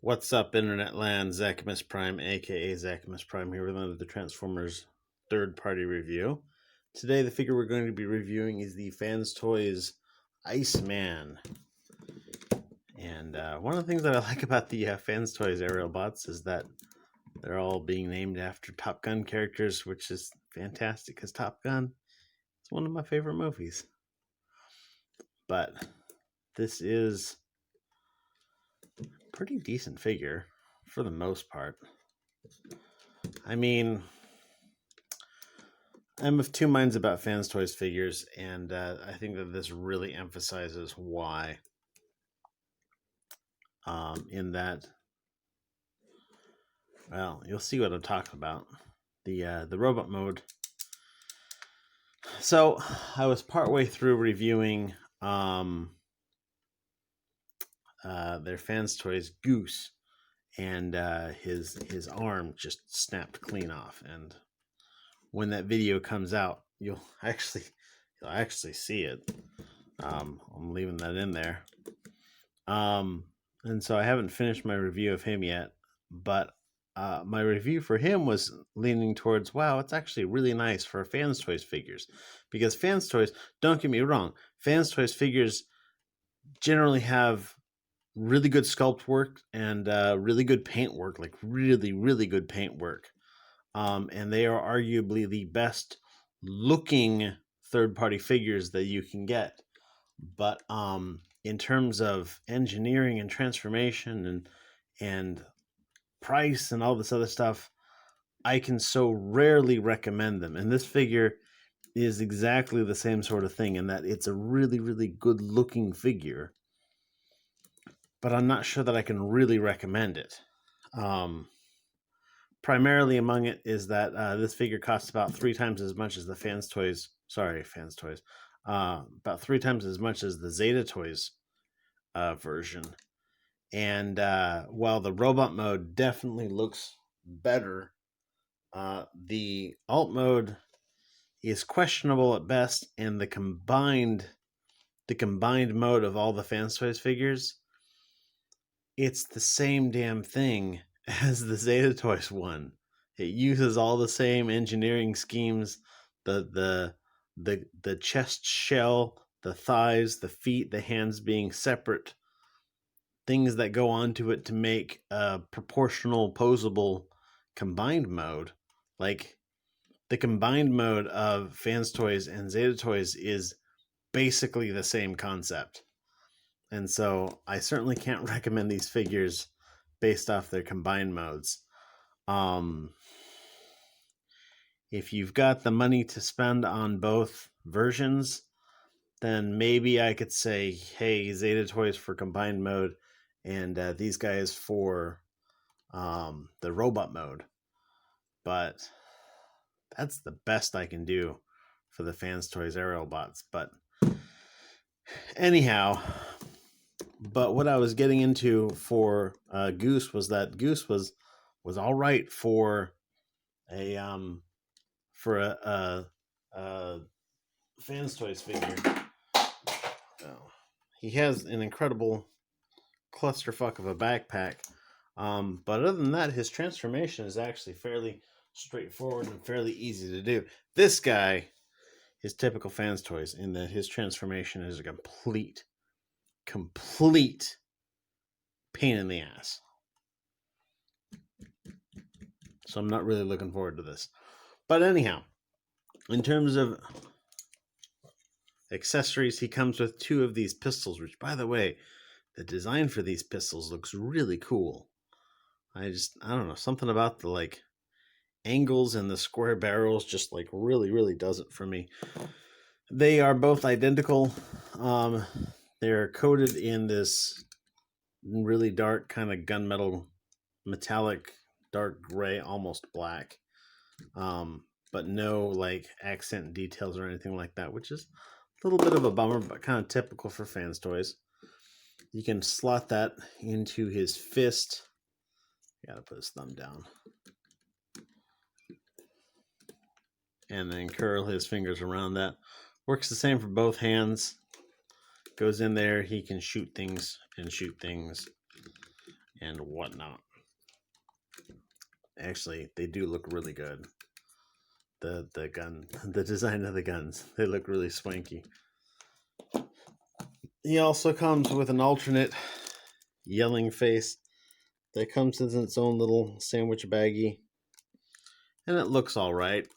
What's up, Internet Land? Zachamus Prime, aka Zachamus Prime, here with another Transformers third-party review. Today, the figure we're going to be reviewing is the Fans Toys Iceman. And one of the things that I like about the Fans Toys aerial bots is that they're all being named after Top Gun characters, which is fantastic because Top Gun is one of my favorite movies. But this is a pretty decent figure for the most part. I mean, I'm of two minds about Fans Toys figures, and I think that this really emphasizes why. In that, well, you'll see what I'm talking about. The robot mode. So I was partway through reviewing their Fans Toys Goose, and his arm just snapped clean off. And when that video comes out, you'll actually see it. I'm leaving that in there. And so I haven't finished my review of him yet, but my review for him was leaning towards, wow, it's actually really nice for Fans Toys figures. Because Fans Toys, don't get me wrong, Fans Toys figures generally have really good sculpt work and really good paint work, like really, really good paint work. And they are arguably the best looking third-party figures that you can get. But in terms of engineering and transformation and price and all this other stuff, I can so rarely recommend them. And this figure is exactly the same sort of thing in that it's a really, really good looking figure, but I'm not sure that I can really recommend it. Primarily among it is that this figure costs about 3 times as much as the Fans Toys. About 3 times as much as the Zeta Toys version. And while the robot mode definitely looks better, the alt mode is questionable at best, and the combined mode of all the Fans Toys figures, it's the same damn thing as the Zeta Toys one. It uses all the same engineering schemes, the chest shell, the thighs, the feet, the hands being separate, things that go onto it to make a proportional posable combined mode. Like, the combined mode of Fans Toys and Zeta Toys is basically the same concept. And so I certainly can't recommend these figures based off their combined modes. If you've got the money to spend on both versions, then maybe I could say, hey, Zeta Toys for combined mode, and these guys for the robot mode. But that's the best I can do for the Fans Toys aerial bots. But anyhow, what I was getting into for Goose was that Goose was all right for a Fans Toys figure. He has an incredible clusterfuck of a backpack. But other than that, his transformation is actually fairly straightforward and fairly easy to do. This guy is typical Fans Toys in that his transformation is a complete pain in the ass. So I'm not really looking forward to this. But anyhow, in terms of accessories, he comes with 2 of these pistols, which, by the way, the design for these pistols looks really cool. I don't know, something about the like angles and the square barrels just like really does it for me. They are both identical. They're coated in this really dark kind of gunmetal metallic dark gray, almost black, but no like accent details or anything like that, which is a little bit of a bummer, but kind of typical for Fans Toys. You can slot that into his fist. Gotta put his thumb down. And then curl his fingers around that. Works the same for both hands. Goes in there, he can shoot things and shoot things. and whatnot. Actually, they do look really good. The gun, the design of the guns, they look really swanky. He also comes with an alternate yelling face that comes in its own little sandwich baggie, and it looks all right.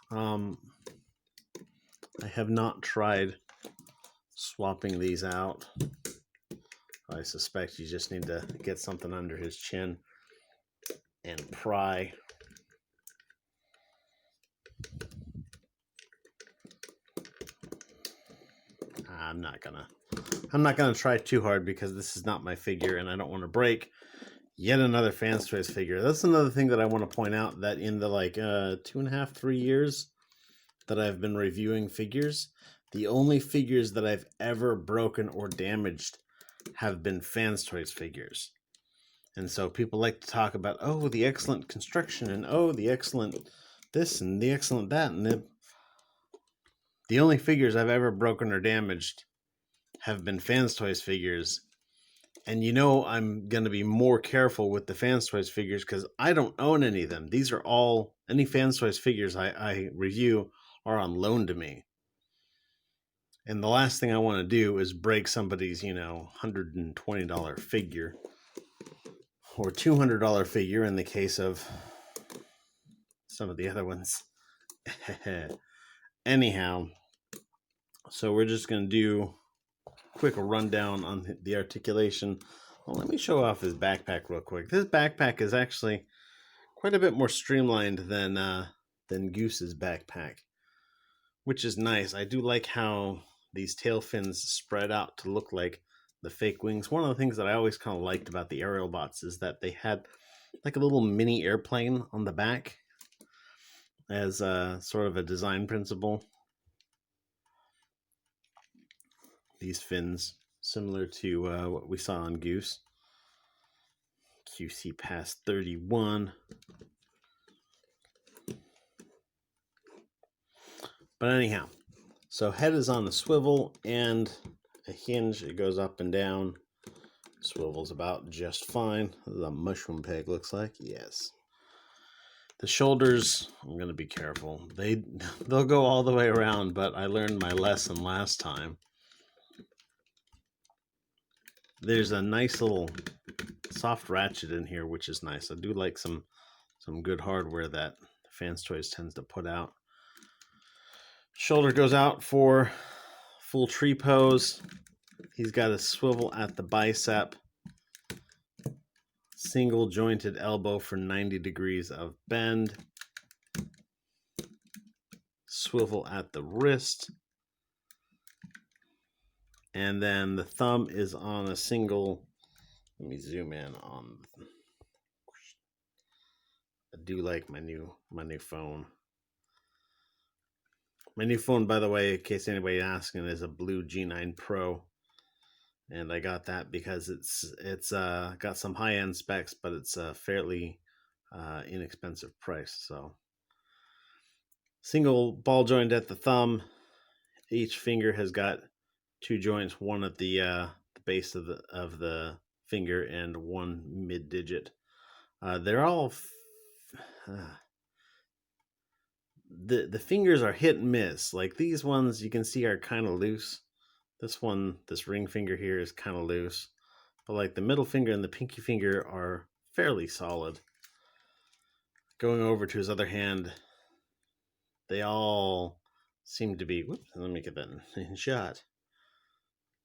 I have not tried swapping these out. I suspect you just need to get something under his chin and pry. I'm not gonna try too hard because this is not my figure and I don't want to break yet another Fans Toys figure. That's another thing that I want to point out, that in the 2.5, 3 years that I've been reviewing figures, the only figures that I've ever broken or damaged have been Fans Toys figures. And so people like to talk about, oh, the excellent construction, and oh, the excellent this and the excellent that, and the only figures I've ever broken or damaged have been Fans Toys figures. And I'm going to be more careful with the Fans Toys figures because I don't own any of them. These are all, any Fans Toys figures I review are on loan to me. And the last thing I want to do is break somebody's, $120 figure or $200 figure in the case of some of the other ones. Anyhow, so we're just going to do a quick rundown on the articulation. Well, let me show off his backpack real quick. This backpack is actually quite a bit more streamlined than Goose's backpack, which is nice. I do like how these tail fins spread out to look like the fake wings. One of the things that I always kind of liked about the aerial bots is that they had like a little mini airplane on the back as sort of a design principle. These fins, similar to what we saw on Goose. QC Pass 31. But anyhow, so head is on the swivel and a hinge. It goes up and down. Swivels about just fine. The mushroom peg looks like. Yes. The shoulders, I'm going to be careful. They'll go all the way around, but I learned my lesson last time. There's a nice little soft ratchet in here, which is nice. I do like some good hardware that Fans Toys tends to put out. Shoulder goes out for full tree pose. He's got a swivel at the bicep. Single jointed elbow for 90 degrees of bend. Swivel at the wrist. And then the thumb is on a single. Let me zoom in on. I do like my new phone. My new phone, by the way, in case anybody asking, is a blue G9 Pro. And I got that because it's got some high-end specs, but it's a fairly inexpensive price. So single ball joint at the thumb. Each finger has got two joints, one at the base of the finger and one mid digit. They're all the fingers are hit and miss. Like these ones you can see are kind of loose. This ring finger here is kind of loose, but like the middle finger and the pinky finger are fairly solid. Going over to his other hand, they all seem to be, whoops, let me get that in shot.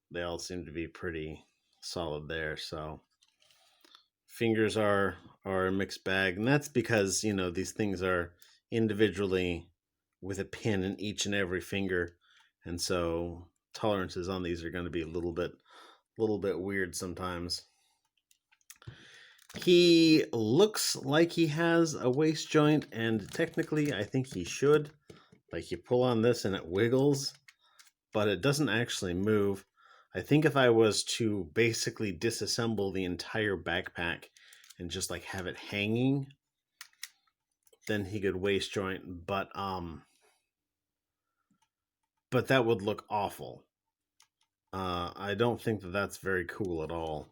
They all seem to be pretty solid there. So fingers are a mixed bag, and that's because these things are individually with a pin in each and every finger, and so tolerances on these are going to be a little bit weird sometimes. He looks like he has a waist joint, and technically I think he should. Like you pull on this and it wiggles, but it doesn't actually move. I think if I was to basically disassemble the entire backpack and just like have it hanging, then he could waist joint, but that would look awful. I don't think that that's very cool at all.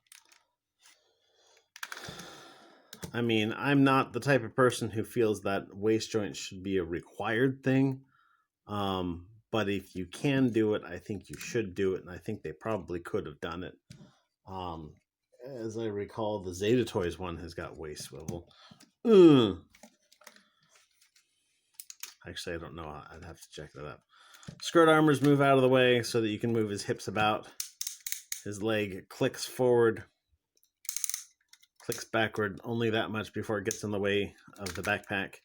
I mean, I'm not the type of person who feels that waist joints should be a required thing. But if you can do it, I think you should do it, and I think they probably could have done it. Um, as I recall, the Zeta Toys one has got waist swivel. Actually, I don't know. I'd have to check that out. Skirt armors move out of the way so that you can move his hips about. His leg clicks forward, clicks backward, only that much before it gets in the way of the backpack,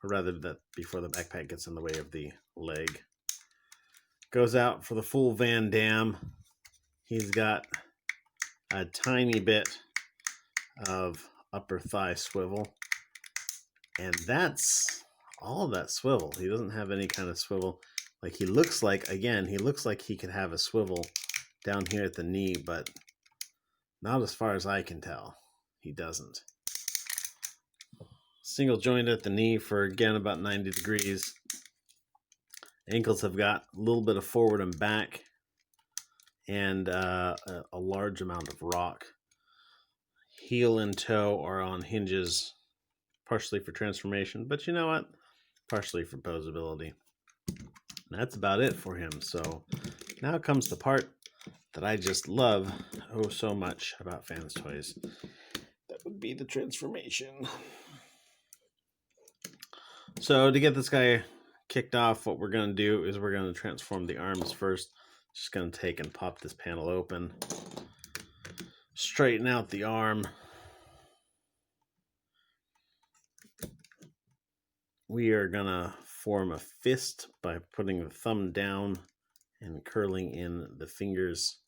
or rather, that before the backpack gets in the way of the leg. Goes out for the full Van Damme. He's got a tiny bit of upper thigh swivel, and that's all of that swivel. He doesn't have any kind of swivel. Like, he looks like he could have a swivel down here at the knee, but not as far as I can tell. He doesn't. Single joint at the knee for, again, about 90 degrees. Ankles have got a little bit of forward and back, and a large amount of rock. Heel and toe are on hinges, partially for transformation, but you know what? Partially for posability. And that's about it for him. So now comes the part that I just love oh so much about Fans Toys. That would be the transformation. So to get this guy kicked off, what we're going to do is we're going to transform the arms first. Just going to take and pop this panel open. Straighten out the arm. We are going to form a fist by putting the thumb down and curling in the fingers.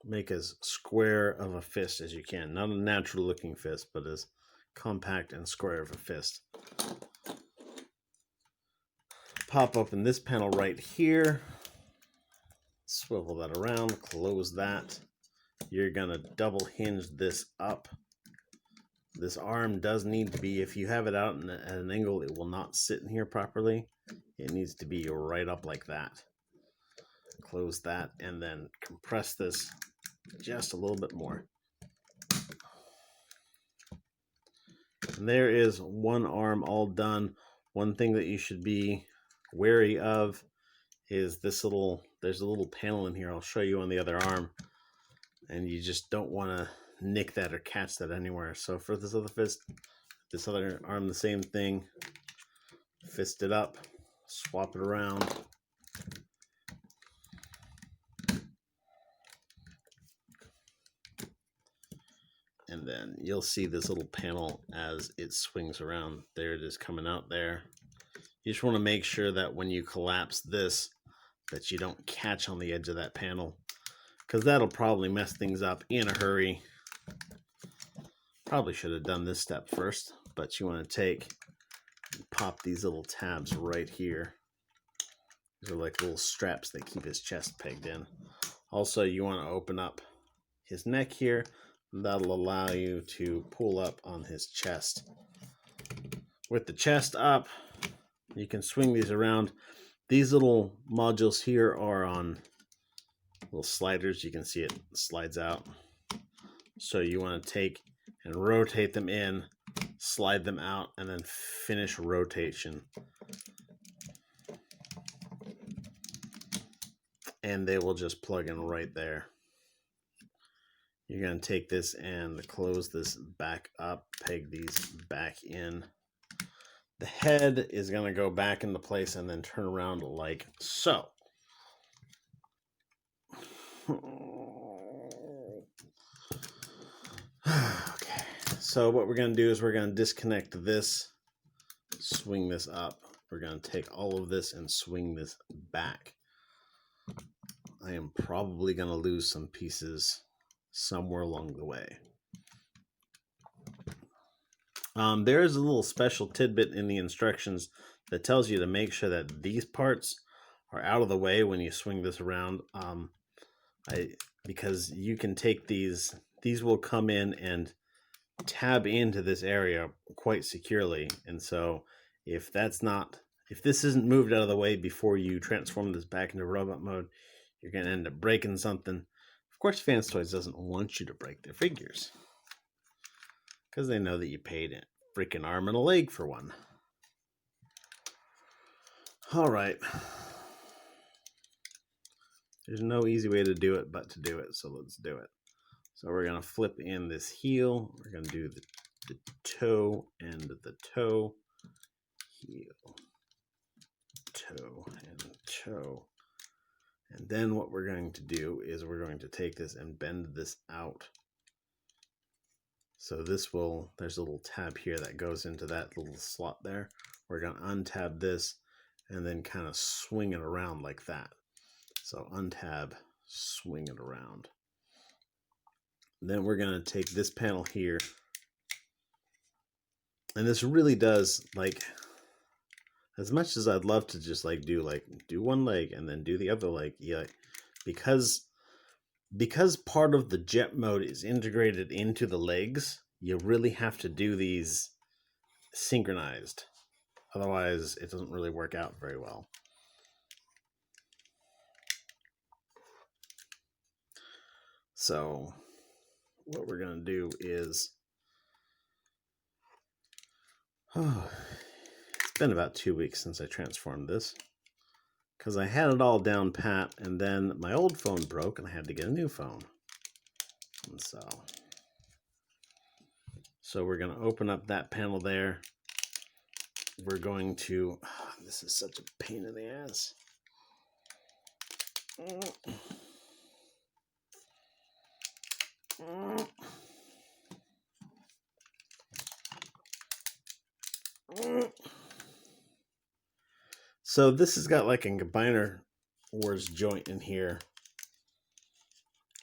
Make as square of a fist as you can. Not a natural looking fist, but as compact and square of a fist. Pop open this panel right here. Swivel that around, close that. You're gonna double hinge this up. This arm does need to be, if you have it out at an angle, it will not sit in here properly. It needs to be right up like that. Close that and then compress this just a little bit more. And there is one arm all done. One thing that you should be wary of is this there's a little panel in here. I'll show you on the other arm. And you just don't want to nick that or catch that anywhere. So for this other arm, the same thing. Fist it up, swap it around. And then you'll see this little panel as it swings around. There it is coming out there. You just want to make sure that when you collapse this, that you don't catch on the edge of that panel, because that'll probably mess things up in a hurry. Probably should have done this step first, but you want to take and pop these little tabs right here. These are like little straps that keep his chest pegged in. Also, you want to open up his neck here. That'll allow you to pull up on his chest. With the chest up, you can swing these around. These little modules here are on little sliders. You can see it slides out. So you want to take and rotate them in, slide them out, and then finish rotation. And they will just plug in right there. You're going to take this and close this back up, peg these back in. The head is going to go back into place and then turn around like so. Okay, so what we're going to do is we're going to disconnect this, swing this up. We're going to take all of this and swing this back. I am probably going to lose some pieces somewhere along the way. There is a little special tidbit in the instructions that tells you to make sure that these parts are out of the way when you swing this around. Because you can take these will come in and tab into this area quite securely. And so if this isn't moved out of the way before you transform this back into robot mode, you're going to end up breaking something. Of course, Fans Toys doesn't want you to break their figures because they know that you paid a freaking arm and a leg for one. All right. There's no easy way to do it but to do it, so let's do it. So we're going to flip in this heel. We're going to do the toe and the toe, heel, toe, and toe. And then what we're going to do is we're going to take this and bend this out. So this will, there's a little tab here that goes into that little slot there. We're going to untab this and then kind of swing it around like that. So untab, swing it around. Then we're going to take this panel here. And this really does, like, as much as I'd love to just do one leg and then do the other leg, yeah, because part of the jet mode is integrated into the legs, you really have to do these synchronized. Otherwise, it doesn't really work out very well. So what we're going to do is, it's been about 2 weeks since I transformed this because I had it all down pat, and then my old phone broke and I had to get a new phone. And so we're going to open up that panel there. We're going to, this is such a pain in the ass. So this has got like a combiner wars joint in here,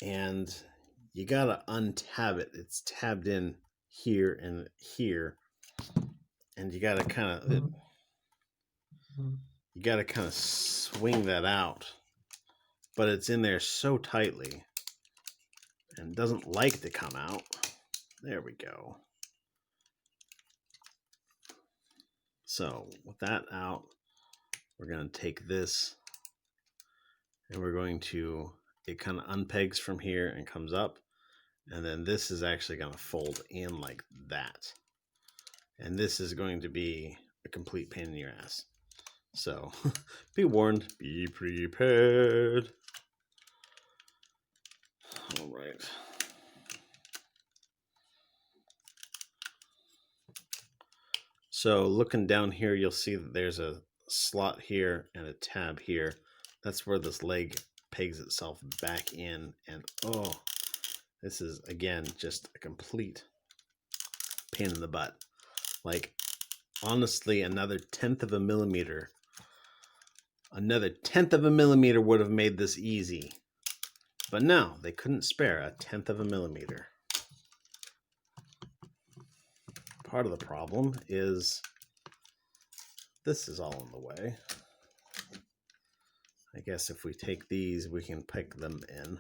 and you gotta untab it. It's tabbed in here and here, and you gotta kind of swing that out, but it's in there so tightly and doesn't like to come out. There we go. So with that out, we're going to take this and we're going to, it kind of unpegs from here and comes up. And then this is actually going to fold in like that. And this is going to be a complete pain in your ass. So be warned, be prepared. All right. So looking down here, you'll see that there's a slot here and a tab here. That's where this leg pegs itself back in. And oh, this is, again, just a complete pain in the butt. Like, honestly, another 1/10 of a millimeter would have made this easy. But no, they couldn't spare a 1/10 of a millimeter. Part of the problem is this is all in the way. I guess if we take these, we can pick them in.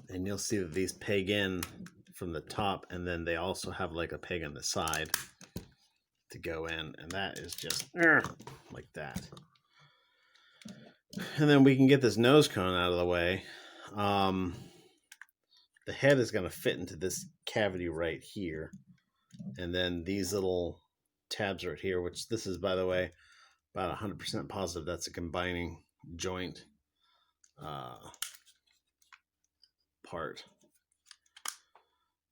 And you'll see that these peg in from the top, and then they also have like a peg on the side to go in, and that is just like that. And then we can get this nose cone out of the way. The head is going to fit into this cavity right here. And then these little tabs right here, which this is, by the way, about 100% positive that's a combining joint part.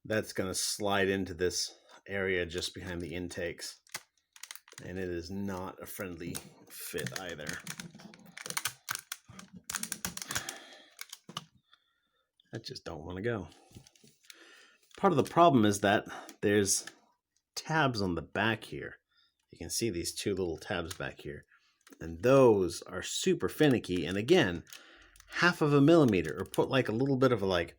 That's going to slide into this area just behind the intakes. And it is not a friendly fit either. I just don't want to go. Part of the problem is that there's tabs on the back here. You can see these two little tabs back here. And those are super finicky. And again, 1/2 of a millimeter, or put like a little bit of a, like,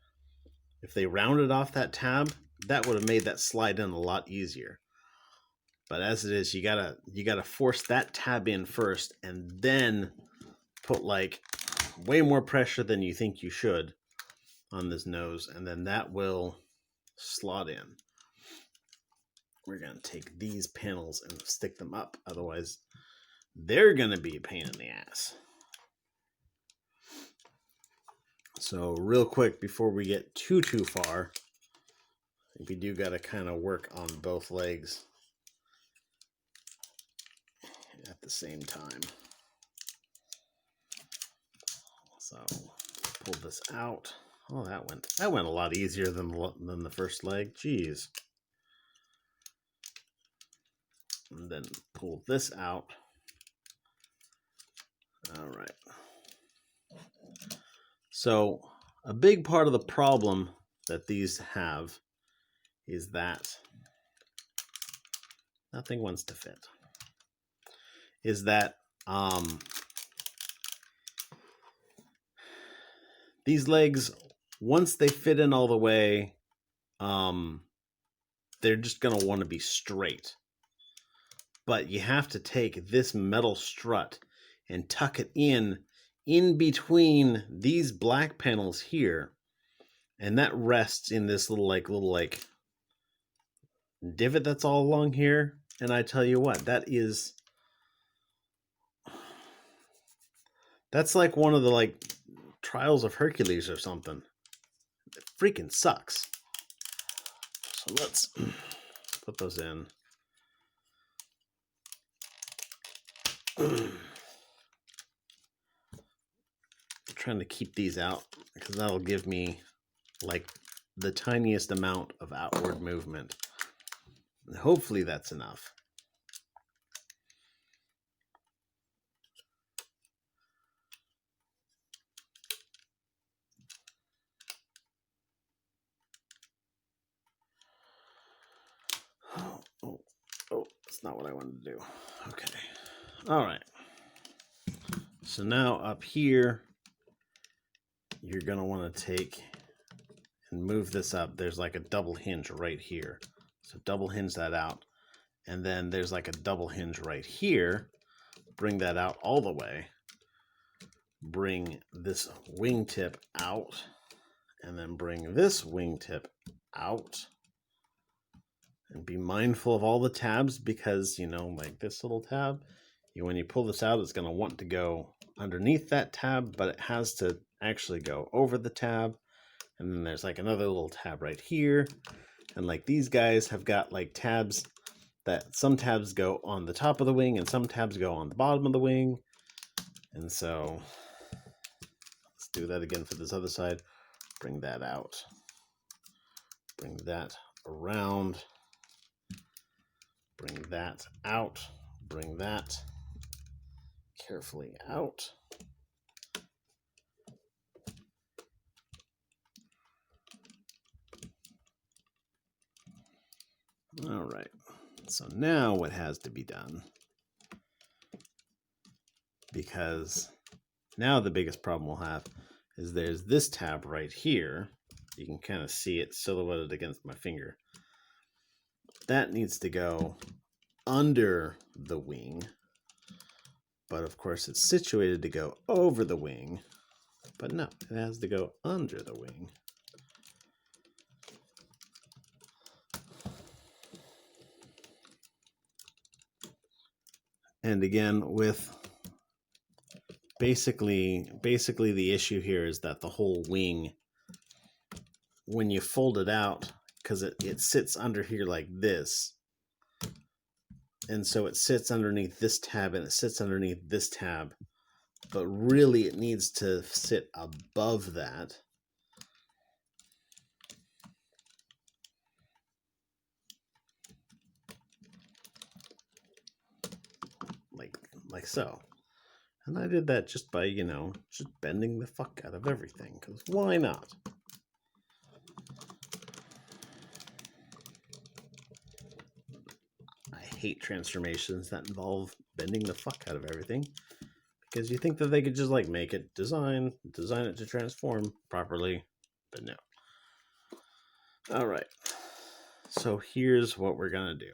if they rounded off that tab, that would have made that slide in a lot easier. But as it is, you gotta force that tab in first and then put like way more pressure than you think you should on this nose, and then that will slot in. we're going to take these panels and stick them up. Otherwise, they're going to be a pain in the ass. So real quick, before we get too far, we do got to kind of work on both legs at the same time. So pull this out. Oh, that went a lot easier than the first leg. Jeez. And then pull this out. All right. So a big part of the problem that these have is that nothing wants to fit. Is that these legs, once they fit in all the way, they're just going to want to be straight. But you have to take this metal strut and tuck it in between these black panels here, and that rests in this little divot that's all along here. And I tell you what, that's like one of the trials of Hercules or something. It freaking sucks. So let's put those in. Trying to keep these out because that'll give me the tiniest amount of outward movement. And hopefully that's enough. Oh, that's not what I wanted to do. Okay. All right. So now up here, you're going to want to take and move this up. There's like a double hinge right here. So double hinge that out. And then there's like a double hinge right here. Bring that out all the way. Bring this wingtip out. And then bring this wingtip out. And be mindful of all the tabs because, like this little tab, when you pull this out, it's going to want to go underneath that tab, but it has to actually go over the tab. And then there's another little tab right here. And these guys have got tabs that some tabs go on the top of the wing and some tabs go on the bottom of the wing. And so let's do that again for this other side. Bring that out. Bring that around. Bring that out. Bring that carefully out. All right. So now what has to be done? Because now the biggest problem we'll have is there's this tab right here. You can kind of see it silhouetted against my finger. That needs to go under the wing. But of course it's situated to go over the wing. But no, it has to go under the wing. And again, with basically the issue here is that the whole wing, when you fold it out, because it sits under here like this, and so it sits underneath this tab and it sits underneath this tab, but really it needs to sit above that. Like so. And I did that just by, just bending the fuck out of everything, because why not? I hate transformations that involve bending the fuck out of everything, because you think that they could just make it, design it to transform properly, but no. All right. So here's what we're going to do.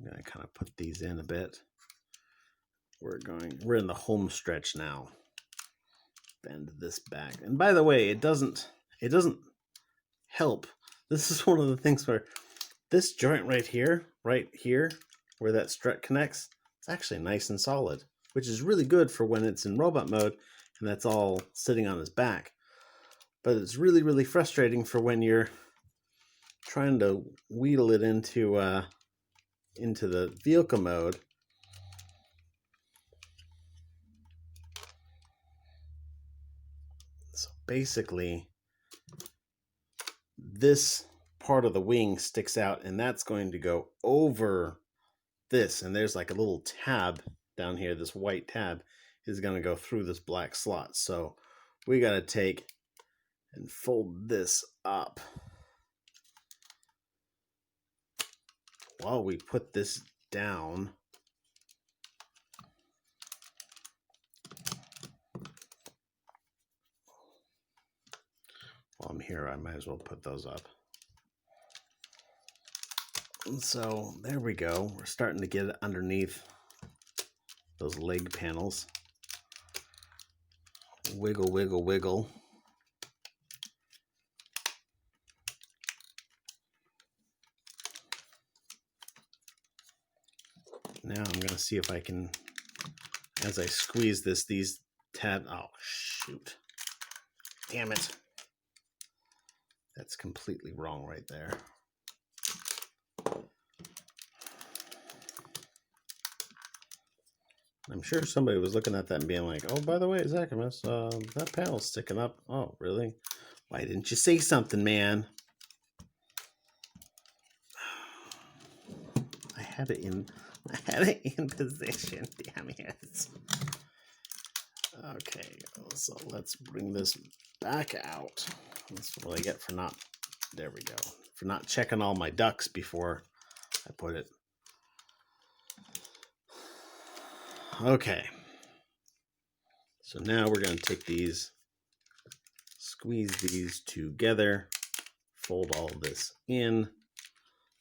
I'm going to kind of put these in a bit. We're in the home stretch now. bend this back. And by the way, it doesn't help. This is one of the things where this joint right here, where that strut connects, it's actually nice and solid, which is really good for when it's in robot mode and that's all sitting on his back. But it's really, really frustrating for when you're trying to wheedle it into the vehicle mode. So basically, this part of the wing sticks out, and that's going to go over this. And there's like a little tab down here. This white tab is going to go through this black slot. So we got to take and fold this up while we put this down. While I'm here, I might as well put those up. And so there we go. We're starting to get it underneath those leg panels. Wiggle, wiggle, wiggle. Now I'm going to see if I can, as I squeeze this, these tabs, oh shoot. Damn it. That's completely wrong right there. I'm sure somebody was looking at that and being like, oh, by the way, Zachamus, that panel's sticking up. Oh, really? Why didn't you say something, man? I had it in position. Damn it. Okay, so let's bring this back out. That's what I get for not, there we go, for not checking all my ducks before I put it. Okay. So now we're going to take these, squeeze these together, fold all this in.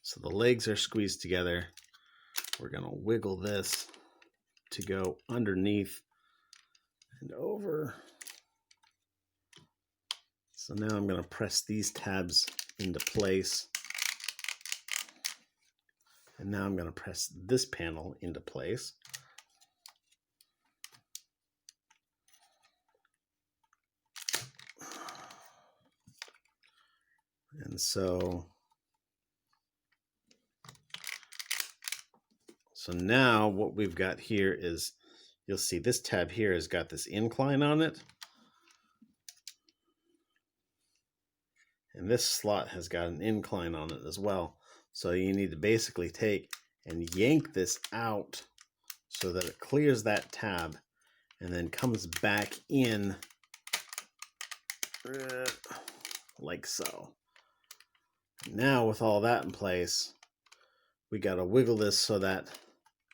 So the legs are squeezed together. We're going to wiggle this to go underneath and over. So now I'm going to press these tabs into place. And now I'm going to press this panel into place. And so now what we've got here is, you'll see this tab here has got this incline on it. And this slot has got an incline on it as well. So you need to basically take and yank this out so that it clears that tab and then comes back in like so. Now with all that in place, we got to wiggle this so that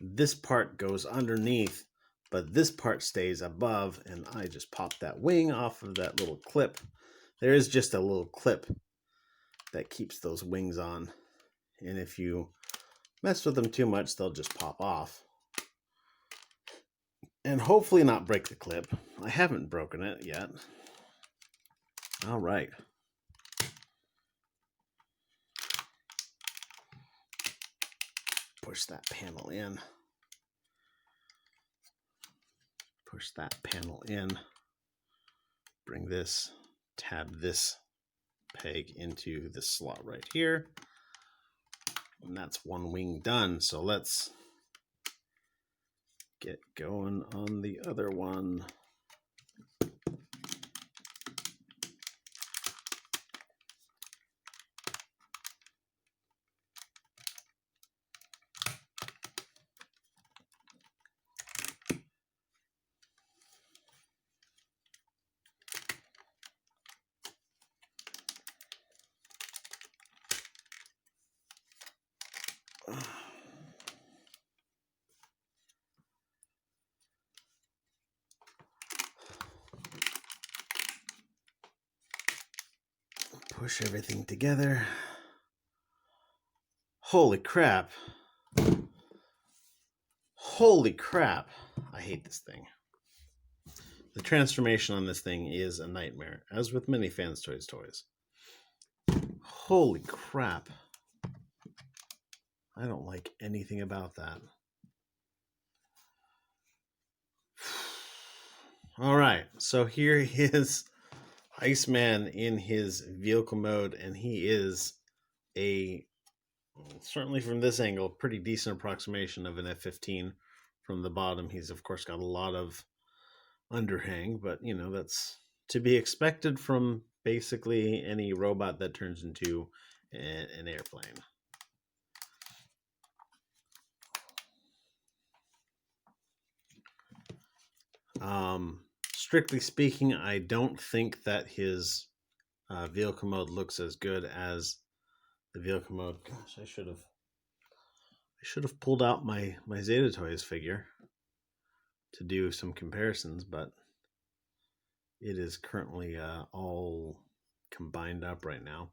this part goes underneath, but this part stays above, and I just popped that wing off of that little clip. There is just a little clip that keeps those wings on, and if you mess with them too much, they'll just pop off. And hopefully not break the clip. I haven't broken it yet. All right. Push that panel in. Push that panel in. Bring this, tab this peg into this slot right here. And that's one wing done. So let's get going on the other one. Push everything together. Holy crap. Holy crap. I hate this thing. the transformation on this thing is a nightmare, as with many Fans Toys toys. Holy crap. I don't like anything about that. All right, so here is Iceman in his vehicle mode, and he is certainly from this angle, pretty decent approximation of an F-15 from the bottom. He's, of course, got a lot of underhang, but, that's to be expected from basically any robot that turns into an airplane. Strictly speaking, I don't think that his vehicle mode looks as good as the vehicle mode. Gosh, I should have pulled out my Zeta Toys figure to do some comparisons, but it is currently all combined up right now.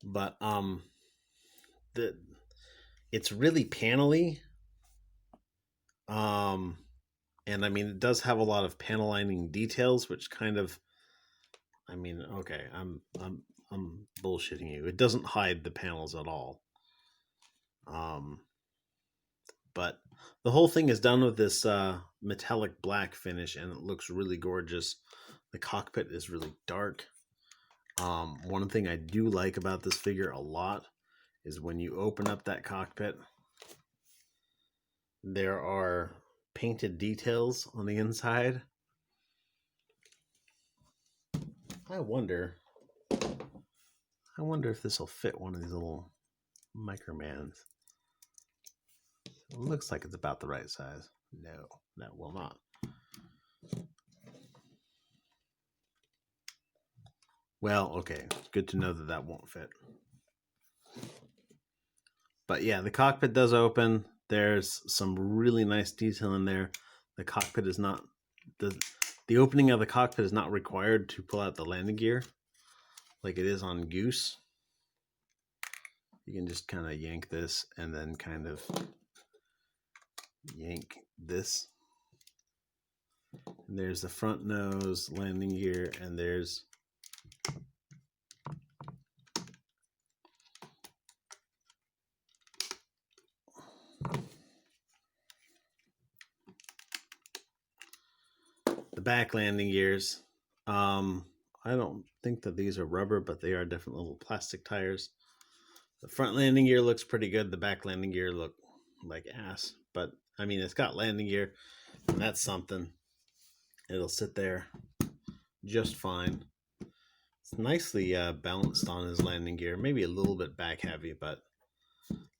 But it's really panely. And I mean, it does have a lot of panel lining details, which kind of, okay, I'm bullshitting you. It doesn't hide the panels at all. But the whole thing is done with this metallic black finish, and it looks really gorgeous. The cockpit is really dark. One thing I do like about this figure a lot is when you open up that cockpit, there are painted details on the inside. I wonder if this will fit one of these little Micromans. It looks like it's about the right size. No, that will not. Well, okay, it's good to know that won't fit. But yeah, the cockpit does open. There's some really nice detail in there. The cockpit is not the opening of the cockpit is not required to pull out the landing gear like it is on Goose. You can just kind of yank this and then kind of yank this. And there's the front nose, landing gear, and there's the back landing gears. I don't think that these are rubber, but they are definitely little plastic tires. The front landing gear looks pretty good. The back landing gear look like ass, but I mean, it's got landing gear, and that's something. It'll sit there just fine. It's nicely balanced on his landing gear. Maybe a little bit back heavy, but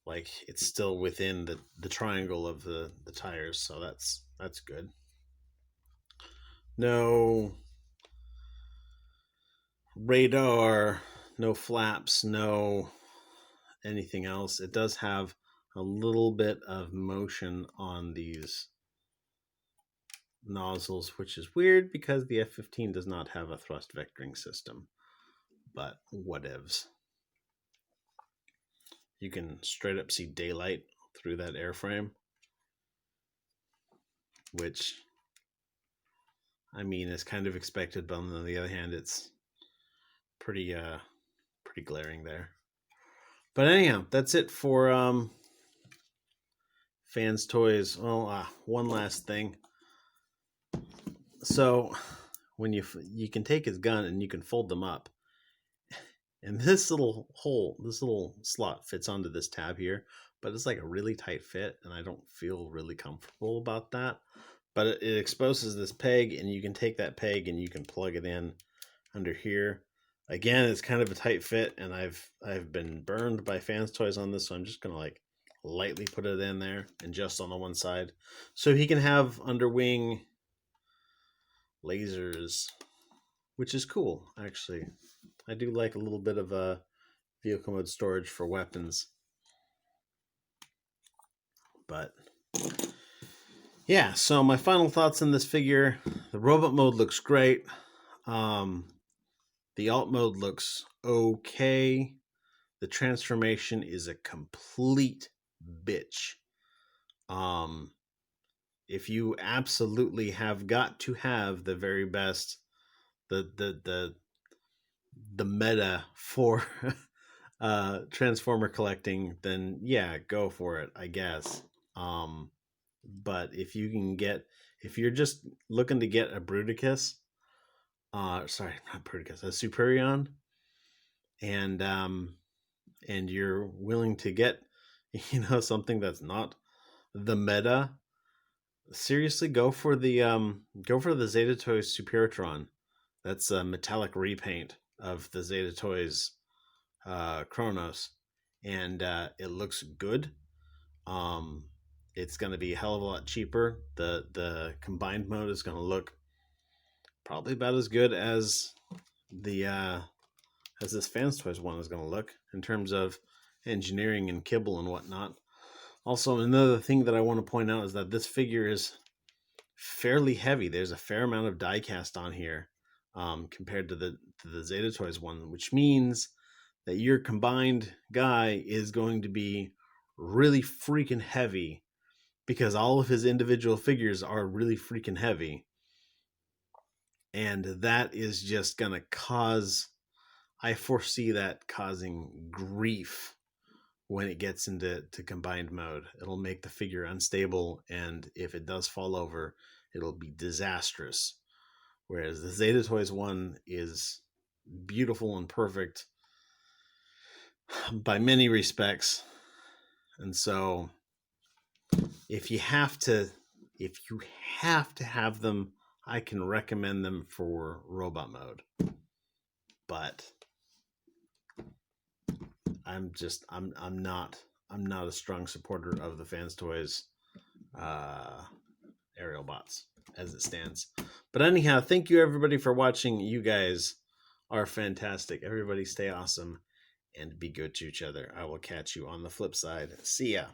like it's still within the triangle of the tires, so that's good. No radar, no flaps, no anything else. It does have a little bit of motion on these nozzles, which is weird because the F-15 does not have a thrust vectoring system, but whatevs. You can straight up see daylight through that airframe, which I mean is kind of expected, but on the other hand, it's pretty glaring there. But anyhow, that's it for Fans Toys. Well, one last thing. So when you can take his gun and you can fold them up, and this little hole, this little slot fits onto this tab here, but it's like a really tight fit, and I don't feel really comfortable about that. But it exposes this peg, and you can take that peg and you can plug it in under here. Again, it's kind of a tight fit, and I've been burned by Fans Toys on this, so I'm just gonna like lightly put it in there and just on the one side, so he can have underwing lasers, which is cool. Actually, I do like a little bit of a vehicle mode storage for weapons. But yeah, so my final thoughts on this figure: the robot mode looks great. The alt mode looks okay. The transformation is a complete bitch. if you absolutely have got to have the very best, the meta for Transformer collecting, then yeah, go for it, I guess. But if you can get, if you're just looking to get a Bruticus, sorry, not Bruticus, a Superion, and you're willing to get, something that's not the meta, seriously, go for the Zeta Toys Supertron. That's a metallic repaint of the Zeta Toys Kronos, and it looks good. Um, it's going to be a hell of a lot cheaper. The combined mode is going to look probably about as good the as this Fans Toys one is going to look in terms of engineering and kibble and whatnot. Also, another thing that I want to point out is that this figure is fairly heavy. There's a fair amount of die cast on here compared to the Zeta Toys one, which means that your combined guy is going to be really freaking heavy because all of his individual figures are really freaking heavy. And that is just going to cause, I foresee that causing grief when it gets into combined mode. It'll make the figure unstable, and if it does fall over, it'll be disastrous. Whereas the Zeta Toys one is beautiful and perfect by many respects. And so if you have to have them, I can recommend them for robot mode. But I'm not a strong supporter of the Fans Toys aerial bots as it stands. But anyhow, thank you everybody for watching. You guys are fantastic. Everybody stay awesome and be good to each other. I will catch you on the flip side. See ya.